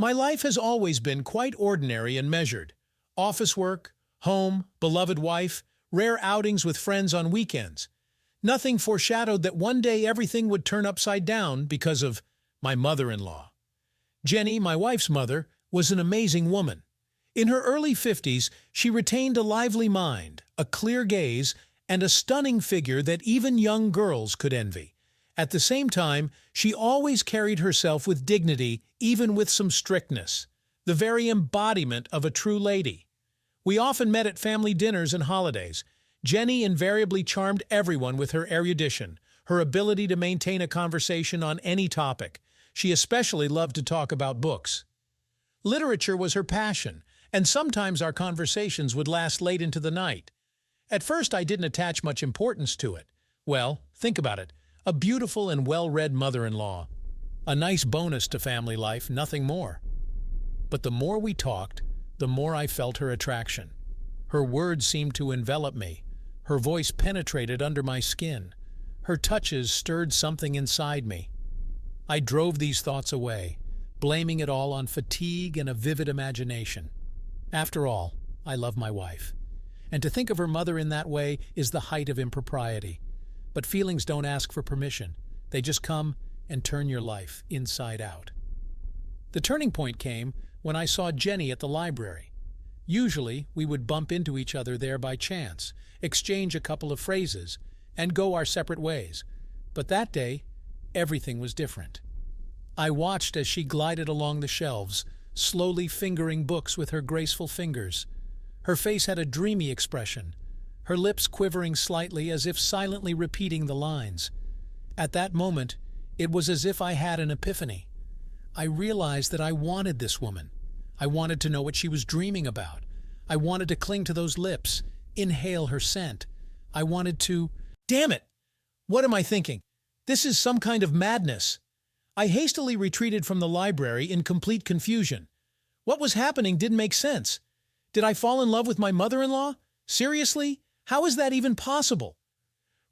My life has always been quite ordinary and measured. Office work, home, beloved wife, rare outings with friends on weekends. Nothing foreshadowed that one day everything would turn upside down because of my mother-in-law. Jenny, my wife's mother, was an amazing woman. In her early 50s, she retained a lively mind, a clear gaze, and a stunning figure that even young girls could envy. At the same time, she always carried herself with dignity, even with some strictness, the very embodiment of a true lady. We often met at family dinners and holidays. Jenny invariably charmed everyone with her erudition, her ability to maintain a conversation on any topic. She especially loved to talk about books. Literature was her passion, and sometimes our conversations would last late into the night. At first, I didn't attach much importance to it. Well, think about it. A beautiful and well-read mother-in-law. A nice bonus to family life, nothing more. But the more we talked, the more I felt her attraction. Her words seemed to envelop me. Her voice penetrated under my skin. Her touches stirred something inside me. I drove these thoughts away, blaming it all on fatigue and a vivid imagination. After all, I love my wife. And to think of her mother in that way is the height of impropriety. But feelings don't ask for permission. They just come and turn your life inside out. The turning point came when I saw Jenny at the library. Usually, we would bump into each other there by chance, exchange a couple of phrases, and go our separate ways. But that day, everything was different. I watched as she glided along the shelves, slowly fingering books with her graceful fingers. Her face had a dreamy expression, her lips quivering slightly as if silently repeating the lines. At that moment, it was as if I had an epiphany. I realized that I wanted this woman. I wanted to know what she was dreaming about. I wanted to cling to those lips, inhale her scent. I wanted to... Damn it! What am I thinking? This is some kind of madness. I hastily retreated from the library in complete confusion. What was happening didn't make sense. Did I fall in love with my mother-in-law? Seriously? How is that even possible?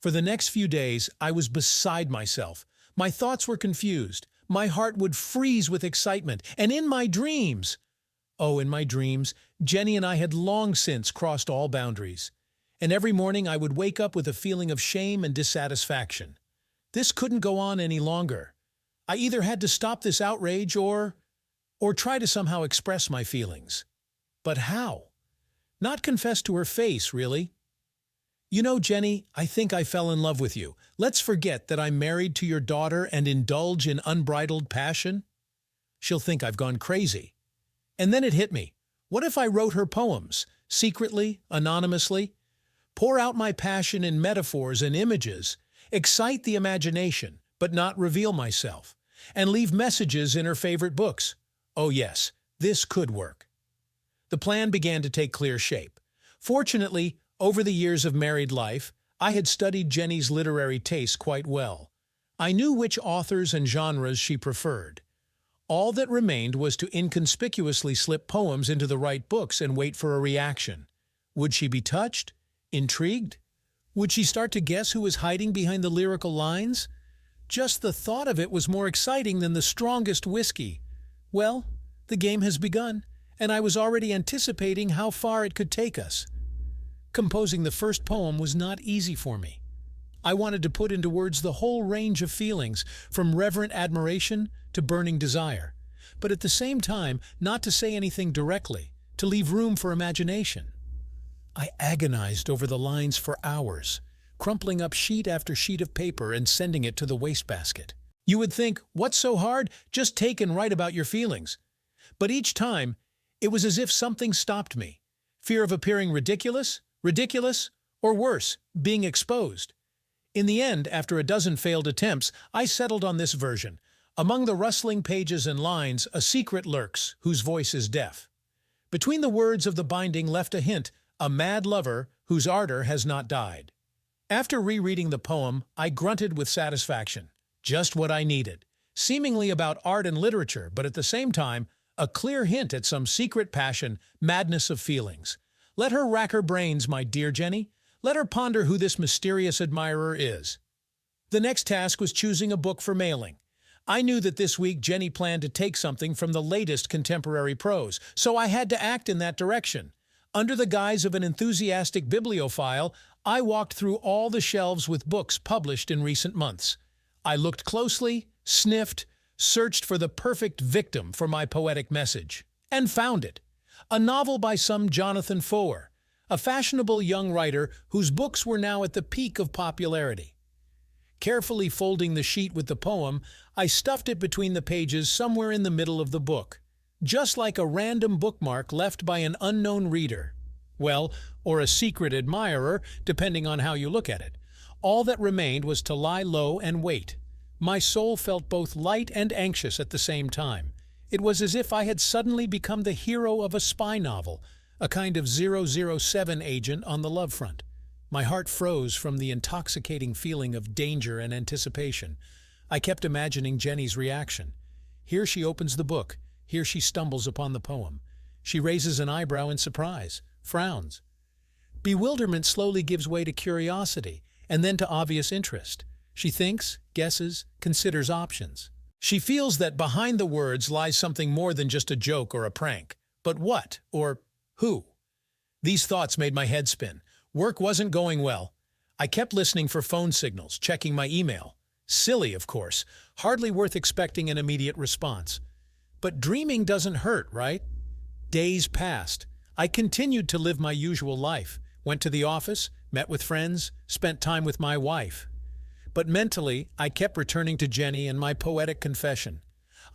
For the next few days, I was beside myself. My thoughts were confused. My heart would freeze with excitement. And in my dreams... Oh, in my dreams, Jenny and I had long since crossed all boundaries. And every morning I would wake up with a feeling of shame and dissatisfaction. This couldn't go on any longer. I either had to stop this outrage or try to somehow express my feelings. But how? Not confess to her face, really. You know, Jenny, I think I fell in love with you. Let's forget that I'm married to your daughter and indulge in unbridled passion. She'll think I've gone crazy. And then it hit me. What if I wrote her poems, secretly, anonymously? Pour out my passion in metaphors and images, excite the imagination, but not reveal myself, and leave messages in her favorite books. Oh yes, this could work. The plan began to take clear shape. Fortunately, over the years of married life, I had studied Jenny's literary taste quite well. I knew which authors and genres she preferred. All that remained was to inconspicuously slip poems into the right books and wait for a reaction. Would she be touched? Intrigued? Would she start to guess who was hiding behind the lyrical lines? Just the thought of it was more exciting than the strongest whiskey. Well, the game has begun, and I was already anticipating how far it could take us. Composing the first poem was not easy for me. I wanted to put into words the whole range of feelings, from reverent admiration to burning desire, but at the same time not to say anything directly, to leave room for imagination. I agonized over the lines for hours, crumpling up sheet after sheet of paper and sending it to the wastebasket. You would think, what's so hard? Just take and write about your feelings. But each time, it was as if something stopped me. Fear of appearing ridiculous, or worse, being exposed. In the end, after a dozen failed attempts, I settled on this version. Among the rustling pages and lines, a secret lurks, whose voice is deaf. Between the words of the binding left a hint, a mad lover whose ardor has not died. After rereading the poem, I grunted with satisfaction. Just what I needed. Seemingly about art and literature, but at the same time, a clear hint at some secret passion, madness of feelings. Let her rack her brains, my dear Jenny. Let her ponder who this mysterious admirer is. The next task was choosing a book for mailing. I knew that this week Jenny planned to take something from the latest contemporary prose, so I had to act in that direction. Under the guise of an enthusiastic bibliophile, I walked through all the shelves with books published in recent months. I looked closely, sniffed, searched for the perfect victim for my poetic message, and found it. A novel by some Jonathan Foer, a fashionable young writer whose books were now at the peak of popularity. Carefully folding the sheet with the poem, I stuffed it between the pages somewhere in the middle of the book, just like a random bookmark left by an unknown reader. Well, or a secret admirer, depending on how you look at it. All that remained was to lie low and wait. My soul felt both light and anxious at the same time. It was as if I had suddenly become the hero of a spy novel, a kind of 007 agent on the love front. My heart froze from the intoxicating feeling of danger and anticipation. I kept imagining Jenny's reaction. Here she opens the book. Here she stumbles upon the poem. She raises an eyebrow in surprise, frowns. Bewilderment slowly gives way to curiosity, and then to obvious interest. She thinks, guesses, considers options. She feels that behind the words lies something more than just a joke or a prank. But what, or who? These thoughts made my head spin. Work wasn't going well. I kept listening for phone signals, checking my email. Silly, of course, hardly worth expecting an immediate response. But dreaming doesn't hurt, right? Days passed. I continued to live my usual life, went to the office, met with friends, spent time with my wife. But mentally, I kept returning to Jenny and my poetic confession.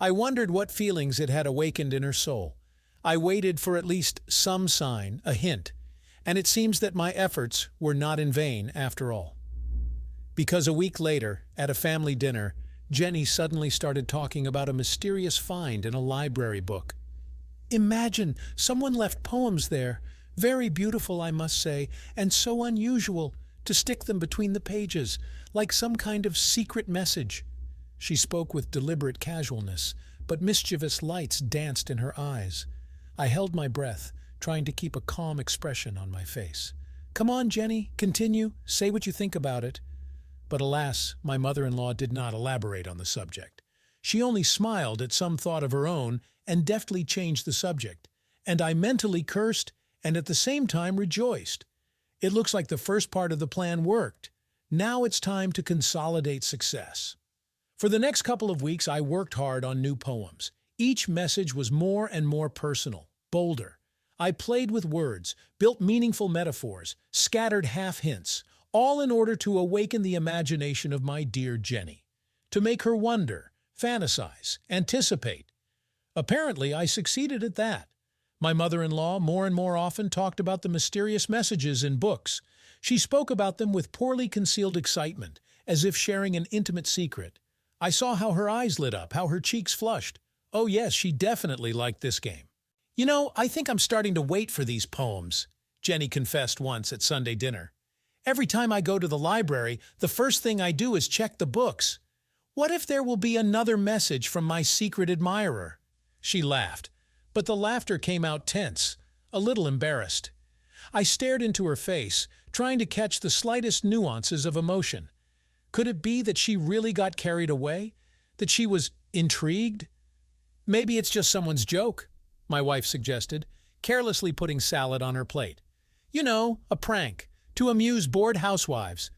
I wondered what feelings it had awakened in her soul. I waited for at least some sign, a hint, and it seems that my efforts were not in vain after all. Because a week later, at a family dinner, Jenny suddenly started talking about a mysterious find in a library book. Imagine, someone left poems there, very beautiful, I must say, and so unusual, to stick them between the pages, like some kind of secret message. She spoke with deliberate casualness, but mischievous lights danced in her eyes. I held my breath, trying to keep a calm expression on my face. Come on, Jenny, continue, say what you think about it. But alas, my mother-in-law did not elaborate on the subject. She only smiled at some thought of her own and deftly changed the subject. And I mentally cursed and at the same time rejoiced. It looks like the first part of the plan worked. Now it's time to consolidate success. For the next couple of weeks, I worked hard on new poems. Each message was more and more personal, bolder. I played with words, built meaningful metaphors, scattered half-hints, all in order to awaken the imagination of my dear Jenny, to make her wonder, fantasize, anticipate. Apparently, I succeeded at that. My mother-in-law more and more often talked about the mysterious messages in books. She spoke about them with poorly concealed excitement, as if sharing an intimate secret. I saw how her eyes lit up, how her cheeks flushed. Oh yes, she definitely liked this game. You know, I think I'm starting to wait for these poems, Jenny confessed once at Sunday dinner. Every time I go to the library, the first thing I do is check the books. What if there will be another message from my secret admirer? She laughed, but the laughter came out tense, a little embarrassed. I stared into her face, trying to catch the slightest nuances of emotion. Could it be that she really got carried away? That she was intrigued? Maybe it's just someone's joke, my wife suggested, carelessly putting salad on her plate. You know, a prank, to amuse bored housewives.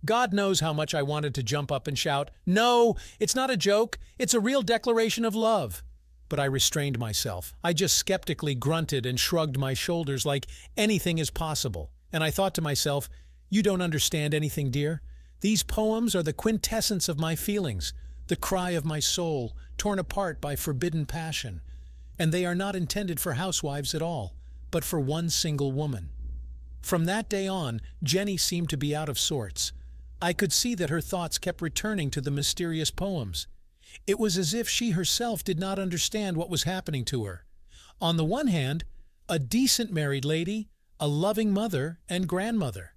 God knows how much I wanted to jump up and shout, "No, it's not a joke, it's a real declaration of love." But I restrained myself. I just skeptically grunted and shrugged my shoulders like anything is possible. And I thought to myself, you don't understand anything, dear. These poems are the quintessence of my feelings, the cry of my soul, torn apart by forbidden passion. And they are not intended for housewives at all, but for one single woman. From that day on, Jenny seemed to be out of sorts. I could see that her thoughts kept returning to the mysterious poems. It was as if she herself did not understand what was happening to her. On the one hand, a decent married lady, a loving mother and grandmother.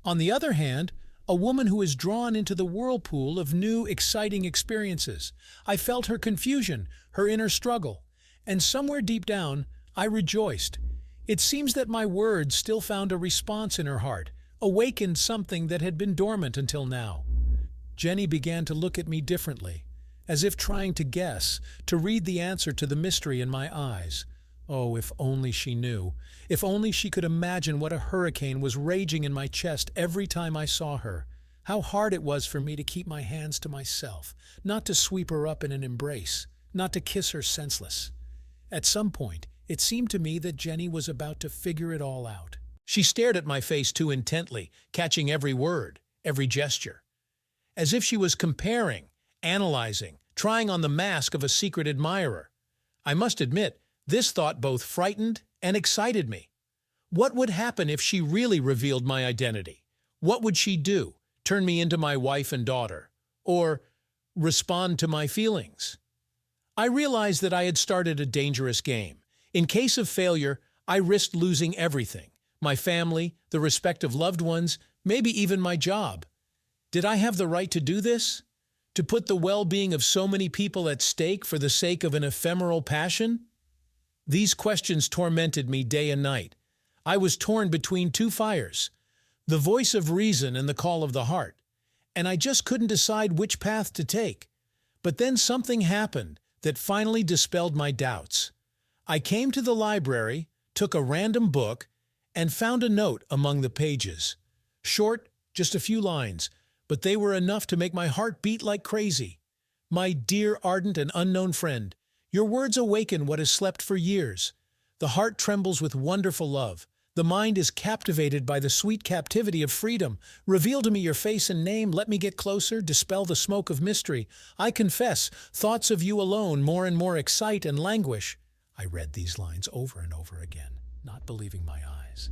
On the other hand, a woman who is drawn into the whirlpool of new, exciting experiences. I felt her confusion, her inner struggle, and somewhere deep down, I rejoiced. It seems that my words still found a response in her heart, awakened something that had been dormant until now. Jenny began to look at me differently. as if trying to guess, to read the answer to the mystery in my eyes. Oh, if only she knew. If only she could imagine what a hurricane was raging in my chest every time I saw her. How hard it was for me to keep my hands to myself, not to sweep her up in an embrace, not to kiss her senseless. At some point, it seemed to me that Jenny was about to figure it all out. She stared at my face too intently, catching every word, every gesture, as if she was comparing, analyzing, trying on the mask of a secret admirer. I must admit, this thought both frightened and excited me. What would happen if she really revealed my identity? What would she do? Turn me into my wife and daughter? Or respond to my feelings? I realized that I had started a dangerous game. In case of failure, I risked losing everything: my family, the respect of loved ones, maybe even my job. Did I have the right to do this? To put the well-being of so many people at stake for the sake of an ephemeral passion? These questions tormented me day and night. I was torn between two fires, the voice of reason and the call of the heart, and I just couldn't decide which path to take. But then something happened that finally dispelled my doubts. I came to the library, took a random book, and found a note among the pages. Short, just a few lines, but they were enough to make my heart beat like crazy. My dear, ardent, and unknown friend, your words awaken what has slept for years. The heart trembles with wonderful love. The mind is captivated by the sweet captivity of freedom. Reveal to me your face and name. Let me get closer. Dispel the smoke of mystery. I confess, thoughts of you alone more and more excite and languish. I read these lines over and over again, not believing my eyes.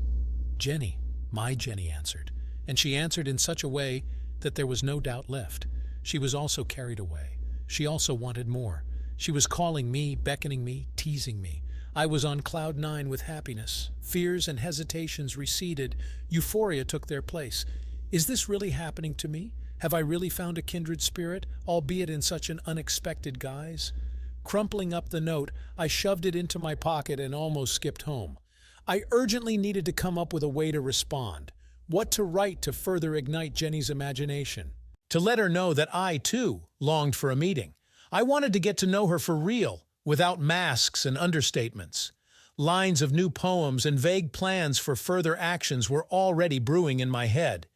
Jenny, my Jenny answered, and she answered in such a way that there was no doubt left. She was also carried away. She also wanted more. She was calling me, beckoning me, teasing me. I was on cloud 9 with happiness. Fears and hesitations receded. Euphoria took their place. Is this really happening to me? Have I really found a kindred spirit, albeit in such an unexpected guise? Crumpling up the note, I shoved it into my pocket and almost skipped home. I urgently needed to come up with a way to respond. What to write to further ignite Jenny's imagination. To let her know that I, too, longed for a meeting. I wanted to get to know her for real, without masks and understatements. Lines of new poems and vague plans for further actions were already brewing in my head.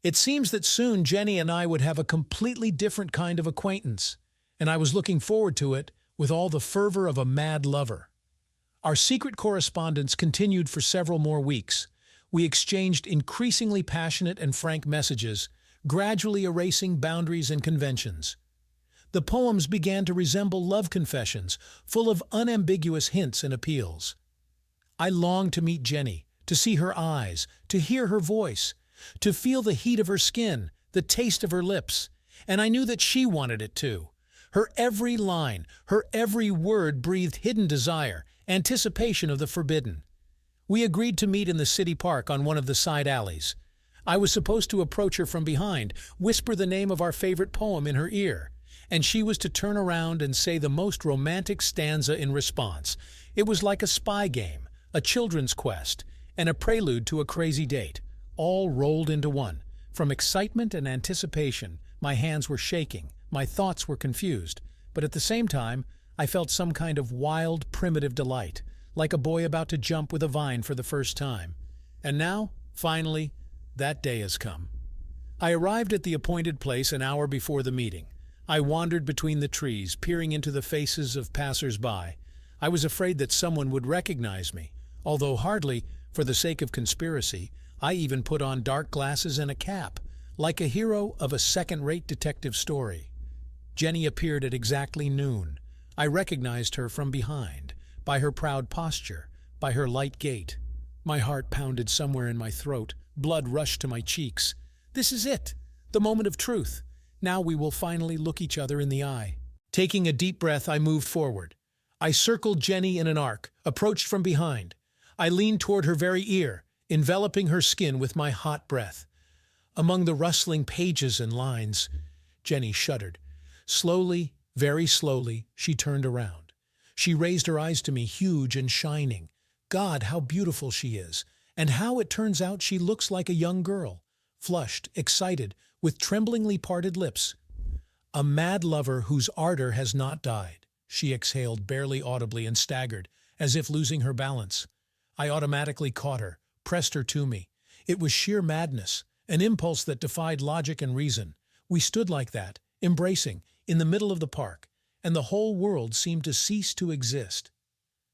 It seems that soon Jenny and I would have a completely different kind of acquaintance, and I was looking forward to it with all the fervor of a mad lover. Our secret correspondence continued for several more weeks. We exchanged increasingly passionate and frank messages, gradually erasing boundaries and conventions. The poems began to resemble love confessions, full of unambiguous hints and appeals. I longed to meet Jenny, to see her eyes, to hear her voice, to feel the heat of her skin, the taste of her lips, and I knew that she wanted it too. Her every line, her every word breathed hidden desire, anticipation of the forbidden. We agreed to meet in the city park on one of the side alleys. I was supposed to approach her from behind, whisper the name of our favorite poem in her ear, and she was to turn around and say the most romantic stanza in response. It was like a spy game, a children's quest, and a prelude to a crazy date, all rolled into one. From excitement and anticipation, my hands were shaking, my thoughts were confused, but at the same time, I felt some kind of wild, primitive delight, like a boy about to jump with a vine for the first time. And now, finally, that day has come. I arrived at the appointed place an hour before the meeting. I wandered between the trees, peering into the faces of passers-by. I was afraid that someone would recognize me, although hardly, for the sake of conspiracy, I even put on dark glasses and a cap, like a hero of a second-rate detective story. Jenny appeared at exactly noon. I recognized her from behind, by her proud posture, by her light gait. My heart pounded somewhere in my throat, blood rushed to my cheeks. This is it, the moment of truth. Now we will finally look each other in the eye. Taking a deep breath, I moved forward. I circled Jenny in an arc, approached from behind. I leaned toward her very ear, enveloping her skin with my hot breath. Among the rustling pages and lines, Jenny shuddered. Slowly, very slowly, she turned around. She raised her eyes to me, huge and shining. God, how beautiful she is, and how it turns out she looks like a young girl, flushed, excited, with tremblingly parted lips. A mad lover whose ardor has not died. She exhaled barely audibly and staggered, as if losing her balance. I automatically caught her, pressed her to me. It was sheer madness, an impulse that defied logic and reason. We stood like that, embracing, in the middle of the park, and the whole world seemed to cease to exist.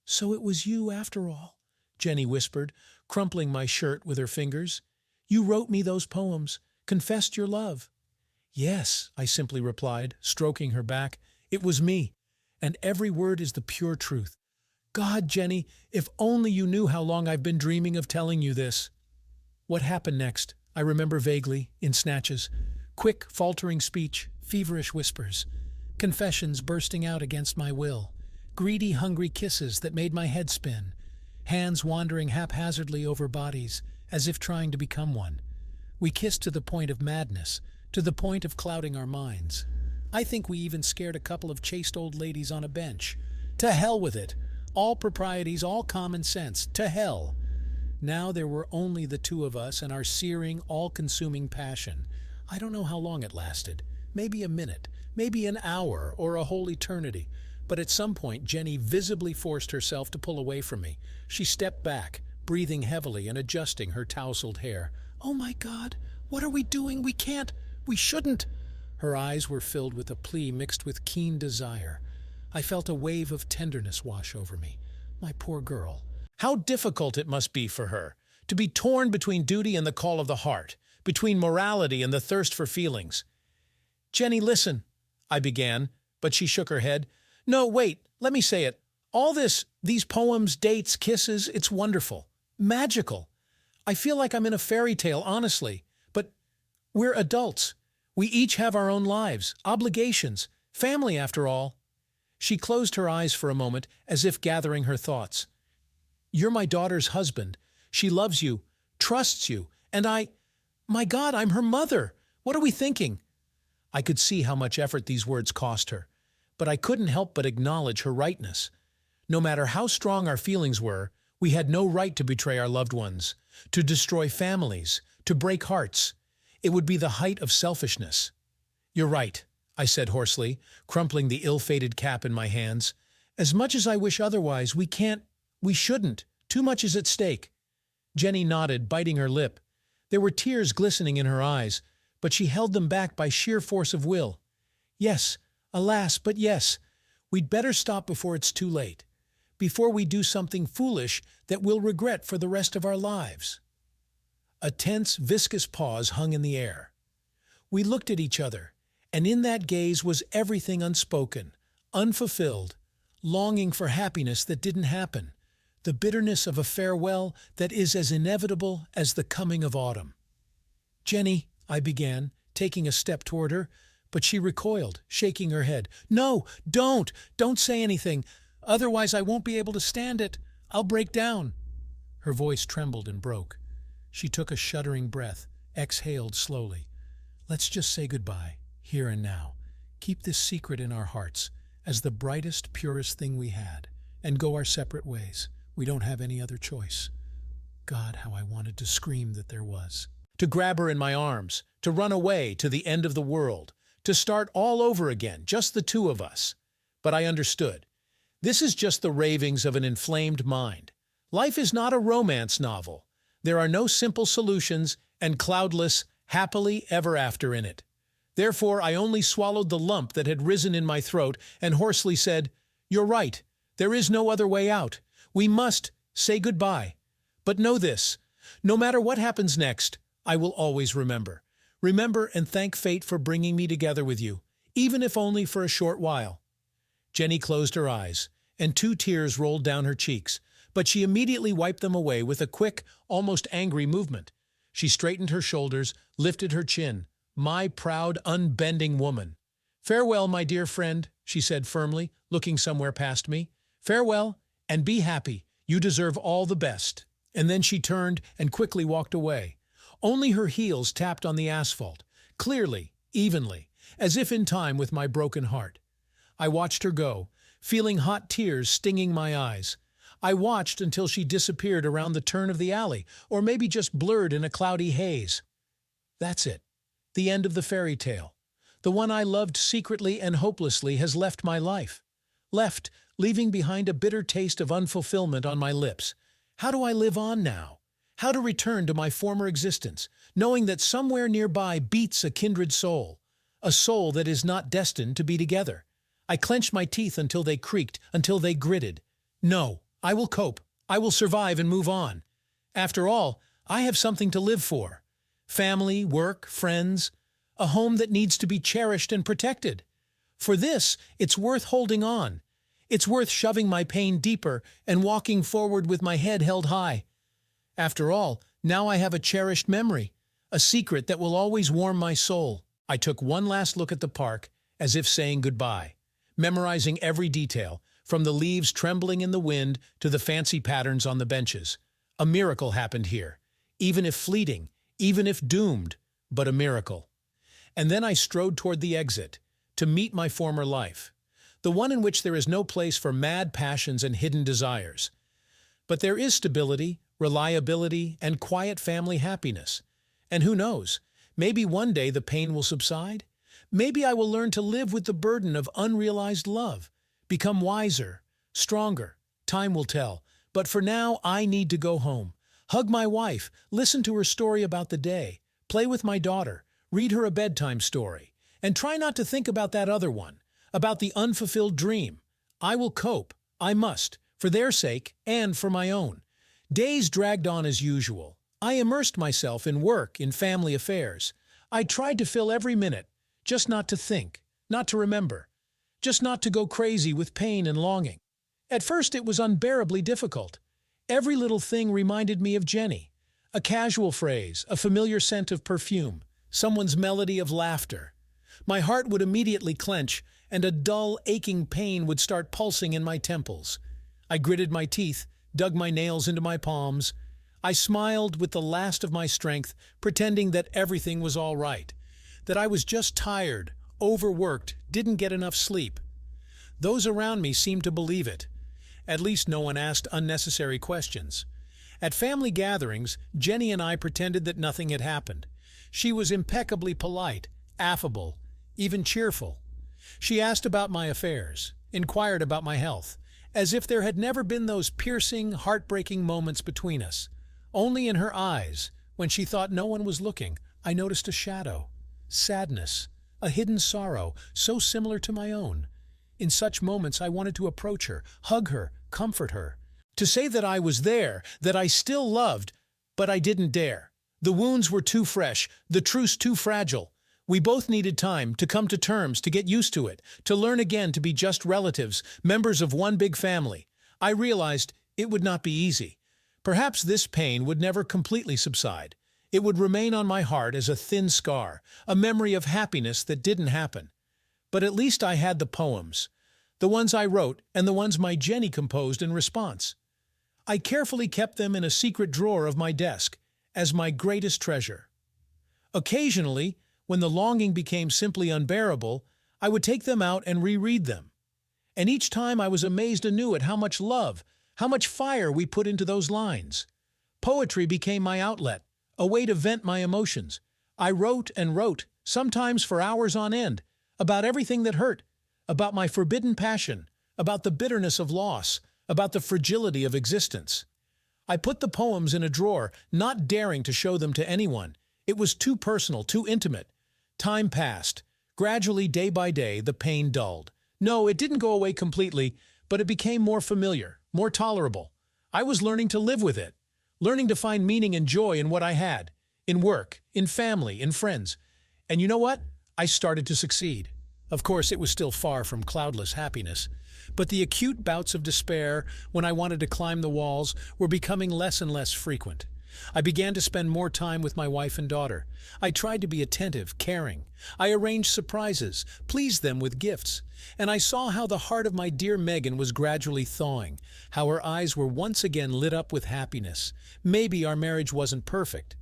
"So it was you, after all," Jenny whispered, crumpling my shirt with her fingers. "You wrote me those poems, confessed your love." "Yes," I simply replied, stroking her back. "It was me, and every word is the pure truth. God, Jenny, if only you knew how long I've been dreaming of telling you this." What happened next, I remember vaguely, in snatches. Quick, faltering speech, feverish whispers, confessions bursting out against my will, greedy, hungry kisses that made my head spin, hands wandering haphazardly over bodies, as if trying to become one. We kissed to the point of madness, to the point of clouding our minds. I think we even scared a couple of chaste old ladies on a bench. To hell with it! All proprieties, all common sense. To hell! Now there were only the two of us and our searing, all-consuming passion. I don't know how long it lasted. Maybe a minute, maybe an hour, or a whole eternity. But at some point, Jenny visibly forced herself to pull away from me. She stepped back, breathing heavily and adjusting her tousled hair. "Oh my God, what are we doing? We can't, we shouldn't." Her eyes were filled with a plea mixed with keen desire. I felt a wave of tenderness wash over me. My poor girl. How difficult it must be for her, to be torn between duty and the call of the heart, between morality and the thirst for feelings. "Jenny, listen," I began, but she shook her head. "No, wait, let me say it. All these poems, dates, kisses, it's wonderful. Magical. I feel like I'm in a fairy tale, honestly. But we're adults. We each have our own lives, obligations, family after all." She closed her eyes for a moment, as if gathering her thoughts. "You're my daughter's husband. She loves you, trusts you, and my God, I'm her mother. What are we thinking?" I could see how much effort these words cost her, but I couldn't help but acknowledge her rightness. No matter how strong our feelings were, we had no right to betray our loved ones, to destroy families, to break hearts. It would be the height of selfishness. "You're right," I said hoarsely, crumpling the ill-fated cap in my hands. "As much as I wish otherwise, we can't, we shouldn't. Too much is at stake." Jenny nodded, biting her lip. There were tears glistening in her eyes, but she held them back by sheer force of will. "Yes, alas, but yes. We'd better stop before it's too late, before we do something foolish that we'll regret for the rest of our lives." A tense, viscous pause hung in the air. We looked at each other, and in that gaze was everything unspoken, unfulfilled, longing for happiness that didn't happen, the bitterness of a farewell that is as inevitable as the coming of autumn. "Jenny," I began, taking a step toward her, but she recoiled, shaking her head. "No, don't say anything. Otherwise I won't be able to stand it. I'll break down." Her voice trembled and broke. She took a shuddering breath, exhaled slowly. "Let's just say goodbye, here and now. Keep this secret in our hearts, as the brightest, purest thing we had, and go our separate ways. We don't have any other choice." God, how I wanted to scream that there was. To grab her in my arms, to run away to the end of the world, to start all over again, just the two of us. But I understood. This is just the ravings of an inflamed mind. Life is not a romance novel. There are no simple solutions and cloudless, happily ever after in it. Therefore, I only swallowed the lump that had risen in my throat and hoarsely said, "You're right. There is no other way out. We must say goodbye. But know this, no matter what happens next, I will always remember. Remember and thank fate for bringing me together with you, even if only for a short while." Jenny closed her eyes, and 2 tears rolled down her cheeks, but she immediately wiped them away with a quick, almost angry movement. She straightened her shoulders, lifted her chin. My proud, unbending woman. "Farewell, my dear friend," she said firmly, looking somewhere past me. "Farewell, and be happy. You deserve all the best." And then she turned and quickly walked away. Only her heels tapped on the asphalt, clearly, evenly, as if in time with my broken heart. I watched her go, feeling hot tears stinging my eyes. I watched until she disappeared around the turn of the alley, or maybe just blurred in a cloudy haze. That's it. The end of the fairy tale. The one I loved secretly and hopelessly has left my life. Left, leaving behind a bitter taste of unfulfillment on my lips. How do I live on now? How to return to my former existence, knowing that somewhere nearby beats a kindred soul, a soul that is not destined to be together? I clenched my teeth until they creaked, until they gritted. No, I will cope. I will survive and move on. After all, I have something to live for. Family, work, friends, a home that needs to be cherished and protected. For this, it's worth holding on. It's worth shoving my pain deeper and walking forward with my head held high. After all, now I have a cherished memory, a secret that will always warm my soul. I took one last look at the park, as if saying goodbye, memorizing every detail, from the leaves trembling in the wind to the fancy patterns on the benches. A miracle happened here, even if fleeting, even if doomed, but a miracle. And then I strode toward the exit, to meet my former life, the one in which there is no place for mad passions and hidden desires. But there is stability, reliability, and quiet family happiness. And who knows, maybe one day the pain will subside? Maybe I will learn to live with the burden of unrealized love, become wiser, stronger. Time will tell. But for now, I need to go home, hug my wife, listen to her story about the day, play with my daughter, read her a bedtime story, and try not to think about that other one, about the unfulfilled dream. I will cope. I must, for their sake and for my own. Days dragged on as usual. I immersed myself in work, in family affairs. I tried to fill every minute, just not to think, not to remember, just not to go crazy with pain and longing. At first it was unbearably difficult. Every little thing reminded me of Jenny. A casual phrase, a familiar scent of perfume, someone's melody of laughter. My heart would immediately clench, and a dull, aching pain would start pulsing in my temples. I gritted my teeth, dug my nails into my palms. I smiled with the last of my strength, pretending that everything was all right, that I was just tired, overworked, didn't get enough sleep. Those around me seemed to believe it. At least no one asked unnecessary questions. At family gatherings, Jenny and I pretended that nothing had happened. She was impeccably polite, affable, even cheerful. She asked about my affairs, inquired about my health, as if there had never been those piercing, heartbreaking moments between us. Only in her eyes, when she thought no one was looking, I noticed a shadow, sadness, a hidden sorrow so similar to my own. In such moments I wanted to approach her, hug her, comfort her. To say that I was there, that I still loved, but I didn't dare. The wounds were too fresh, the truce too fragile. We both needed time to come to terms, to get used to it, to learn again to be just relatives, members of one big family. I realized it would not be easy. Perhaps this pain would never completely subside. It would remain on my heart as a thin scar, a memory of happiness that didn't happen. But at least I had the poems, the ones I wrote and the ones my Jenny composed in response. I carefully kept them in a secret drawer of my desk, as my greatest treasure. Occasionally, when the longing became simply unbearable, I would take them out and reread them. And each time I was amazed anew at how much love, how much fire we put into those lines. Poetry became my outlet, a way to vent my emotions. I wrote and wrote, sometimes for hours on end, about everything that hurt, about my forbidden passion, about the bitterness of loss, about the fragility of existence. I put the poems in a drawer, not daring to show them to anyone. It was too personal, too intimate. Time passed. Gradually, day by day, the pain dulled. No, it didn't go away completely, but it became more familiar, more tolerable. I was learning to live with it, learning to find meaning and joy in what I had, in work, in family, in friends. And you know what? I started to succeed. Of course, it was still far from cloudless happiness, but the acute bouts of despair, when I wanted to climb the walls, were becoming less and less frequent. I began to spend more time with my wife and daughter. I tried to be attentive, caring. I arranged surprises, pleased them with gifts. And I saw how the heart of my dear Megan was gradually thawing, how her eyes were once again lit up with happiness. Maybe our marriage wasn't perfect.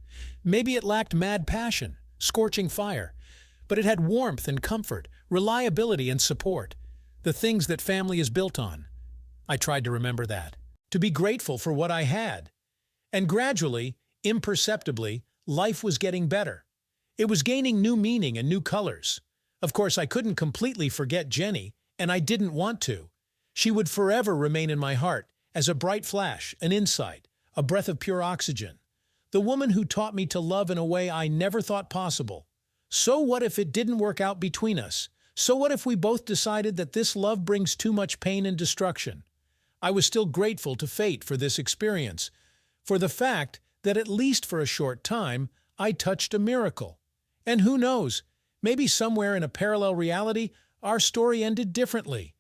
Maybe it lacked mad passion, scorching fire. But it had warmth and comfort, reliability and support. The things that family is built on. I tried to remember that. To be grateful for what I had. And gradually, imperceptibly, life was getting better. It was gaining new meaning and new colors. Of course, I couldn't completely forget Jenny, and I didn't want to. She would forever remain in my heart as a bright flash, an insight, a breath of pure oxygen. The woman who taught me to love in a way I never thought possible. So what if it didn't work out between us? So what if we both decided that this love brings too much pain and destruction? I was still grateful to fate for this experience, for the fact that at least for a short time, I touched a miracle. And who knows, maybe somewhere in a parallel reality, our story ended differently.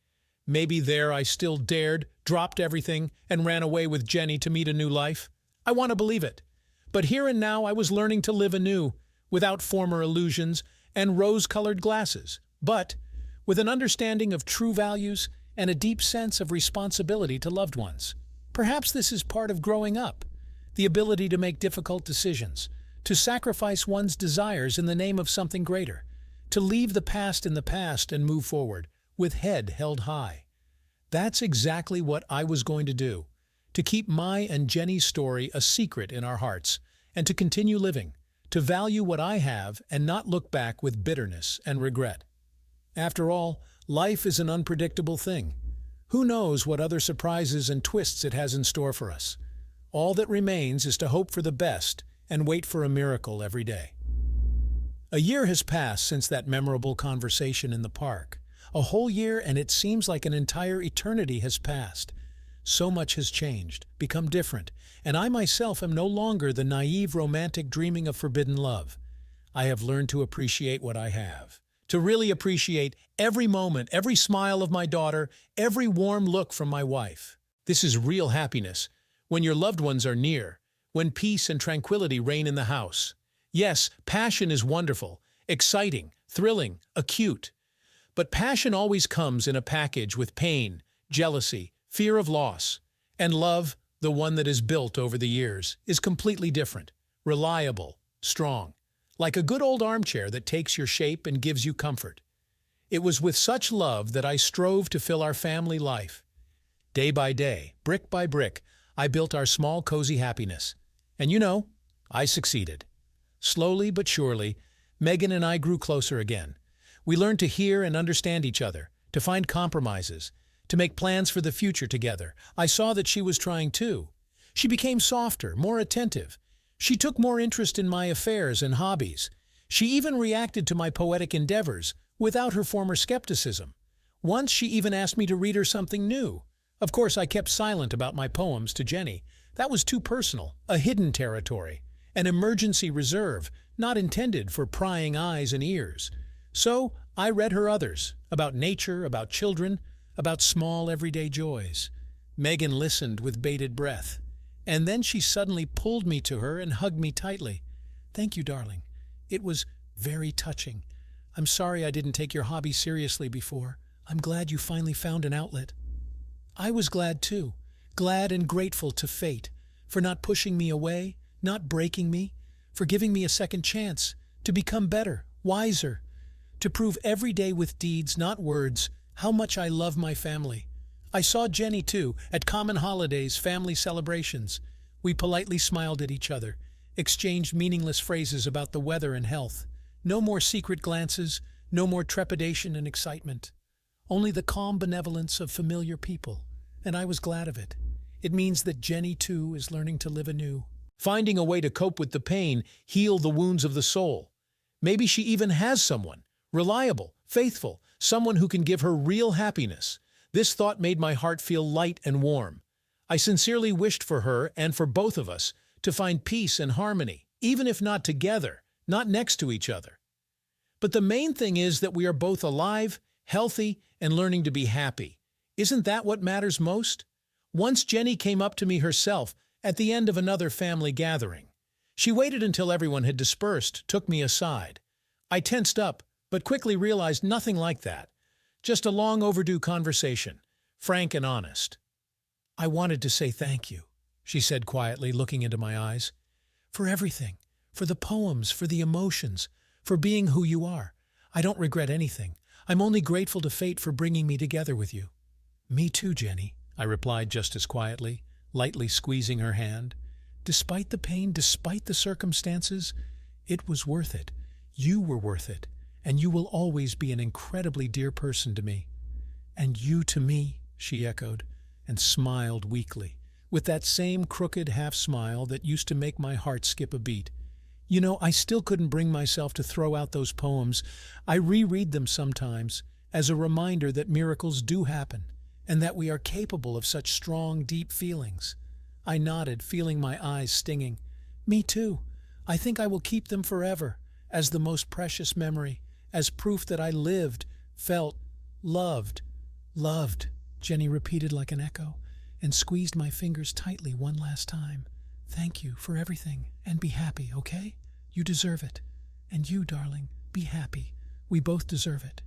Maybe there I still dared, dropped everything, and ran away with Jenny to meet a new life. I want to believe it. But here and now I was learning to live anew, without former illusions and rose-colored glasses, but with an understanding of true values and a deep sense of responsibility to loved ones. Perhaps this is part of growing up, the ability to make difficult decisions, to sacrifice one's desires in the name of something greater, to leave the past in the past and move forward, with head held high. That's exactly what I was going to do, to keep my and Jenny's story a secret in our hearts, and to continue living, to value what I have and not look back with bitterness and regret. After all, life is an unpredictable thing. Who knows what other surprises and twists it has in store for us? All that remains is to hope for the best and wait for a miracle every day. A year has passed since that memorable conversation in the park. A whole year, and it seems like an entire eternity has passed. So much has changed, become different, and I myself am no longer the naive romantic dreaming of forbidden love. I have learned to appreciate what I have, to really appreciate every moment, every smile of my daughter, every warm look from my wife. This is real happiness, when your loved ones are near, when peace and tranquility reign in the house. Yes, passion is wonderful, exciting, thrilling, acute. But passion always comes in a package with pain, jealousy, fear of loss. And love, the one that is built over the years, is completely different, reliable, strong, like a good old armchair that takes your shape and gives you comfort. It was with such love that I strove to fill our family life. Day by day, brick by brick, I built our small, cozy happiness. And you know, I succeeded. Slowly but surely, Megan and I grew closer again. We learned to hear and understand each other, to find compromises, to make plans for the future together. I saw that she was trying too. She became softer, more attentive. She took more interest in my affairs and hobbies. She even reacted to my poetic endeavors without her former skepticism. Once she even asked me to read her something new. Of course, I kept silent about my poems to Jenny. That was too personal, a hidden territory, an emergency reserve, not intended for prying eyes and ears. So I read her others, about nature, about children, about small everyday joys. Megan listened with bated breath, and then she suddenly pulled me to her and hugged me tightly. "Thank you, darling. It was very touching. I'm sorry I didn't take your hobby seriously before. I'm glad you finally found an outlet." I was glad too, glad and grateful to fate, for not pushing me away, not breaking me, for giving me a second chance, to become better, wiser, to prove every day with deeds, not words, how much I love my family. I saw Jenny too, at common holidays, family celebrations. We politely smiled at each other, exchanged meaningless phrases about the weather and health. No more secret glances, no more trepidation and excitement. Only the calm benevolence of familiar people, and I was glad of it. It means that Jenny too is learning to live anew, finding a way to cope with the pain, heal the wounds of the soul. Maybe she even has someone, reliable, faithful, someone who can give her real happiness. This thought made my heart feel light and warm. I sincerely wished for her and for both of us to find peace and harmony, even if not together, not next to each other. But the main thing is that we are both alive, healthy, and learning to be happy. Isn't that what matters most? Once Jenny came up to me herself at the end of another family gathering. She waited until everyone had dispersed, took me aside. I tensed up, but quickly realized nothing like that. Just a long overdue conversation, frank and honest. "I wanted to say thank you," she said quietly, looking into my eyes. "For everything, for the poems, for the emotions, for being who you are. I don't regret anything. I'm only grateful to fate for bringing me together with you." "Me too, Jenny," I replied just as quietly, lightly squeezing her hand. "Despite the pain, despite the circumstances, it was worth it. You were worth it. and you will always be an incredibly dear person to me." "And you to me," she echoed, and smiled weakly, with that same crooked half-smile that used to make my heart skip a beat. You know, I still couldn't bring myself to throw out those poems. I reread them sometimes, as a reminder that miracles do happen, and that we are capable of such strong, deep feelings. I nodded, feeling my eyes stinging. "Me too. I think I will keep them forever, as the most precious memory, as proof that I lived, felt, loved." "Loved," Jenny repeated like an echo, and squeezed my fingers tightly one last time. "Thank you for everything, and be happy, okay? You deserve it. And you, darling, be happy. We both deserve it."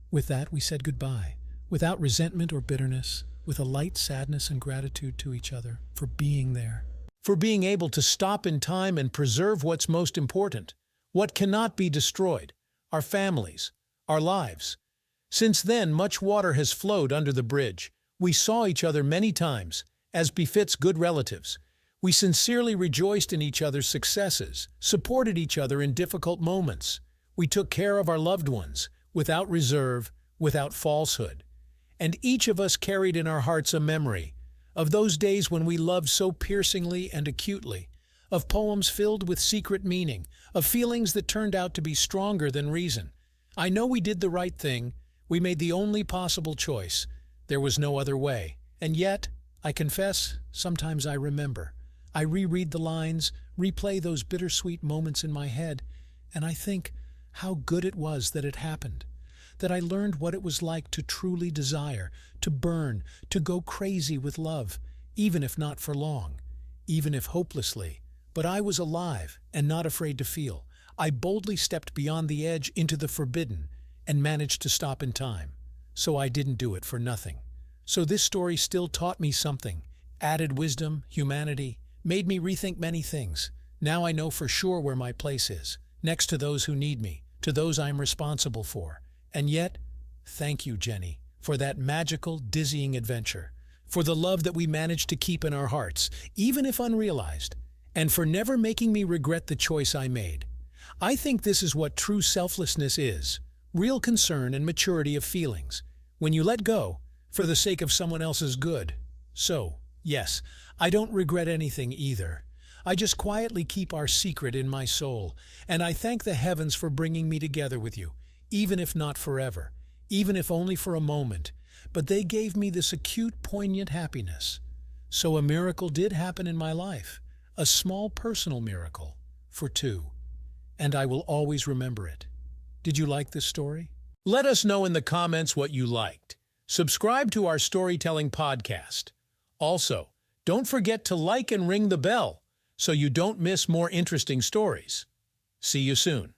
With that, we said goodbye, without resentment or bitterness, with a light sadness and gratitude to each other for being there. For being able to stop in time and preserve what's most important, what cannot be destroyed, our families, our lives. Since then, much water has flowed under the bridge. We saw each other many times, as befits good relatives. We sincerely rejoiced in each other's successes, supported each other in difficult moments. We took care of our loved ones, without reserve, without falsehood. And each of us carried in our hearts a memory of those days when we loved so piercingly and acutely, of poems filled with secret meaning, of feelings that turned out to be stronger than reason. I know we did the right thing. We made the only possible choice. There was no other way. And yet, I confess, sometimes I remember. I reread the lines, replay those bittersweet moments in my head, and I think how good it was that it happened, that I learned what it was like to truly desire, to burn, to go crazy with love, even if not for long, even if hopelessly. But I was alive and not afraid to feel. I boldly stepped beyond the edge into the forbidden and managed to stop in time. So I didn't do it for nothing. So this story still taught me something, added wisdom, humanity, made me rethink many things. Now I know for sure where my place is, next to those who need me, to those I'm responsible for. And yet, thank you, Jenny, for that magical, dizzying adventure, for the love that we managed to keep in our hearts, even if unrealized, and for never making me regret the choice I made. I think this is what true selflessness is, real concern and maturity of feelings, when you let go for the sake of someone else's good. So, yes, I don't regret anything either. I just quietly keep our secret in my soul, and I thank the heavens for bringing me together with you, even if not forever, even if only for a moment, but they gave me this acute, poignant happiness. So a miracle did happen in my life, a small personal miracle, for two, and I will always remember it. Did you like this story? Let us know in the comments what you liked. Subscribe to our storytelling podcast. Also, don't forget to like and ring the bell so you don't miss more interesting stories. See you soon.